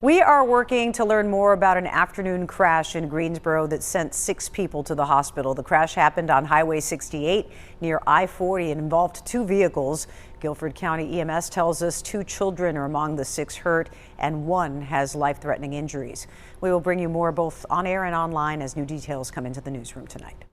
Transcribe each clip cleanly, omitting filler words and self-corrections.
We are working to learn more about an afternoon crash in Greensboro that sent 6 people to the hospital. The crash happened on Highway 68 near I-40 and involved 2 vehicles. Guilford County EMS tells us 2 children are among the 6 hurt and 1 has life-threatening injuries. We will bring you more both on air and online as new details come into the newsroom tonight.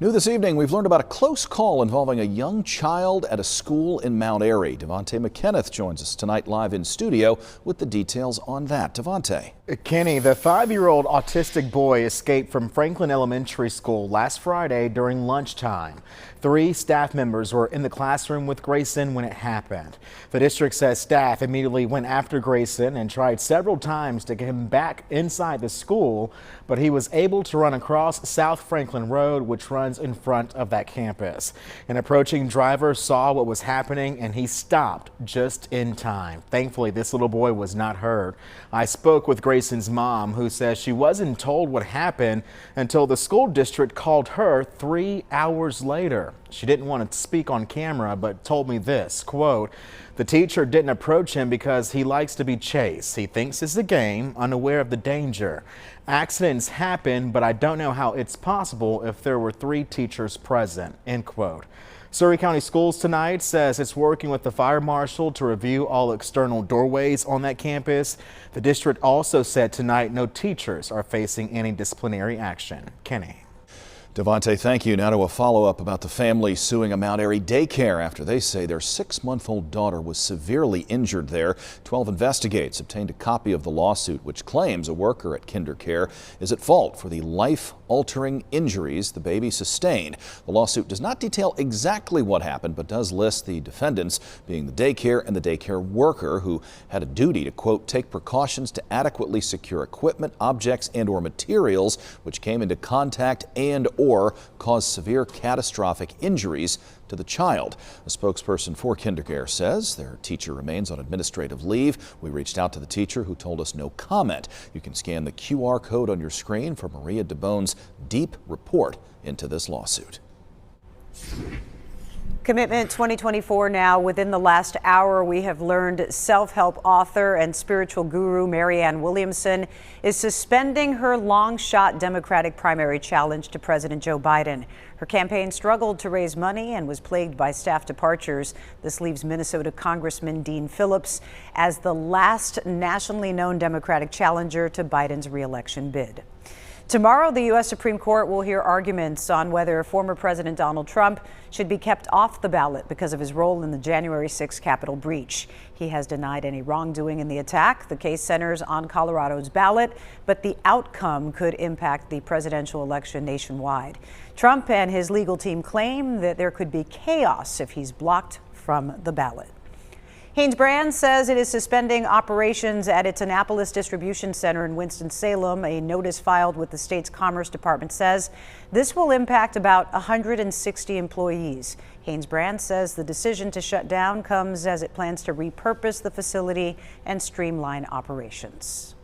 New this evening, we've learned about a close call involving a young child at a school in Mount Airy. Devontae McKenneth joins us tonight live in studio with the details on that. Devontae. Kenny, the 5-year-old autistic boy escaped from Franklin Elementary School last Friday during lunchtime. 3 staff members were in the classroom with Grayson when it happened. The district says staff immediately went after Grayson and tried several times to get him back inside the school, but he was able to run across South Franklin Road, which runs in front of that campus. An approaching driver saw what was happening and he stopped just in time. Thankfully, this little boy was not hurt. I spoke with Grayson's mom, who says she wasn't told what happened until the school district called her 3 hours later. She didn't want to speak on camera, but told me this, quote, "The teacher didn't approach him because he likes to be chased. He thinks it's a game, unaware of the danger. Accidents happen, but I don't know how it's possible if there were 3 teachers present," end quote. Surry County Schools tonight says it's working with the fire marshal to review all external doorways on that campus. The district also said tonight no teachers are facing any disciplinary action. Kenny. Devontae, thank you. Now to a follow-up about the family suing a Mount Airy daycare after they say their 6-month-old daughter was severely injured there. 12 Investigates obtained a copy of the lawsuit, which claims a worker at KinderCare is at fault for the life-altering injuries the baby sustained. The lawsuit does not detail exactly what happened, but does list the defendants being the daycare and the daycare worker, who had a duty to, quote, take precautions to adequately secure equipment, objects, and/or materials which came into contact and/or cause severe catastrophic injuries to the child. A spokesperson for KinderCare says their teacher remains on administrative leave. We reached out to the teacher, who told us no comment. You can scan the QR code on your screen for Maria DeBone's deep report into this lawsuit. Commitment 2024 now. Within the last hour, we have learned self-help author and spiritual guru Marianne Williamson is suspending her long-shot Democratic primary challenge to President Joe Biden. Her campaign struggled to raise money and was plagued by staff departures. This leaves Minnesota Congressman Dean Phillips as the last nationally known Democratic challenger to Biden's re-election bid. Tomorrow, the U.S. Supreme Court will hear arguments on whether former President Donald Trump should be kept off the ballot because of his role in the January 6th Capitol breach. He has denied any wrongdoing in the attack. The case centers on Colorado's ballot, but the outcome could impact the presidential election nationwide. Trump and his legal team claim that there could be chaos if he's blocked from the ballot. HanesBrands says it is suspending operations at its Annapolis distribution center in Winston-Salem. A notice filed with the state's Commerce Department says this will impact about 160 employees. HanesBrands says the decision to shut down comes as it plans to repurpose the facility and streamline operations.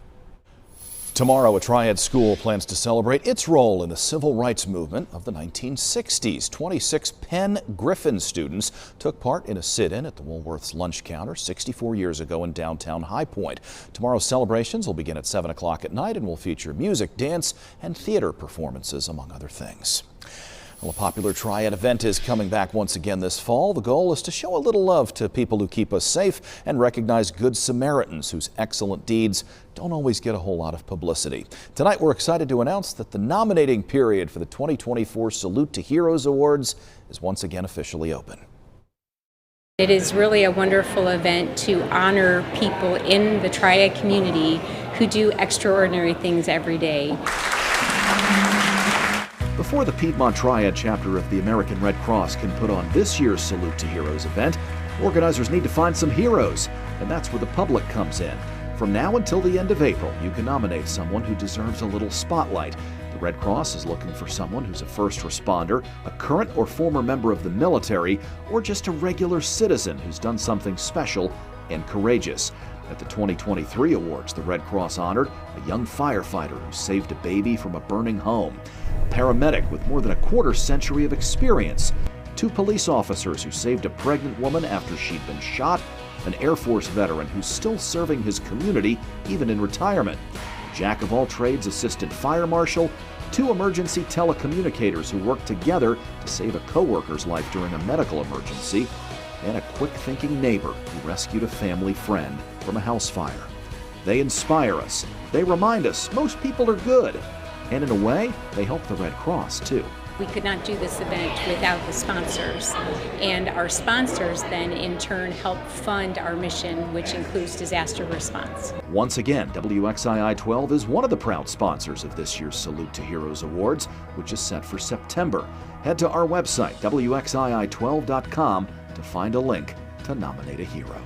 Tomorrow, a Triad school plans to celebrate its role in the civil rights movement of the 1960s. 26 Penn Griffin students took part in a sit-in at the Woolworth's lunch counter 64 years ago in downtown High Point. Tomorrow's celebrations will begin at 7 o'clock at night and will feature music, dance, and theater performances, among other things. Well, a popular Triad event is coming back once again this fall. The goal is to show a little love to people who keep us safe and recognize good Samaritans whose excellent deeds don't always get a whole lot of publicity. Tonight, we're excited to announce that the nominating period for the 2024 Salute to Heroes Awards is once again officially open. It is really a wonderful event to honor people in the Triad community who do extraordinary things every day. Before the Piedmont Triad chapter of the American Red Cross can put on this year's Salute to Heroes event, organizers need to find some heroes, and that's where the public comes in. From now until the end of April, you can nominate someone who deserves a little spotlight. The Red Cross is looking for someone who's a first responder, a current or former member of the military, or just a regular citizen who's done something special and courageous. At the 2023 awards, the Red Cross honored a young firefighter who saved a baby from a burning home, a paramedic with more than a quarter-century of experience, 2 police officers who saved a pregnant woman after she'd been shot, an Air Force veteran who's still serving his community even in retirement, a jack-of-all-trades assistant fire marshal, 2 emergency telecommunicators who worked together to save a coworker's life during a medical emergency, and a quick-thinking neighbor who rescued a family friend from a house fire. They inspire us. They remind us most people are good. And in a way, they help the Red Cross, too. We could not do this event without the sponsors, and our sponsors then in turn help fund our mission, which includes disaster response. Once again, WXII 12 is one of the proud sponsors of this year's Salute to Heroes Awards, which is set for September. Head to our website, WXII12.com, to find a link to nominate a hero.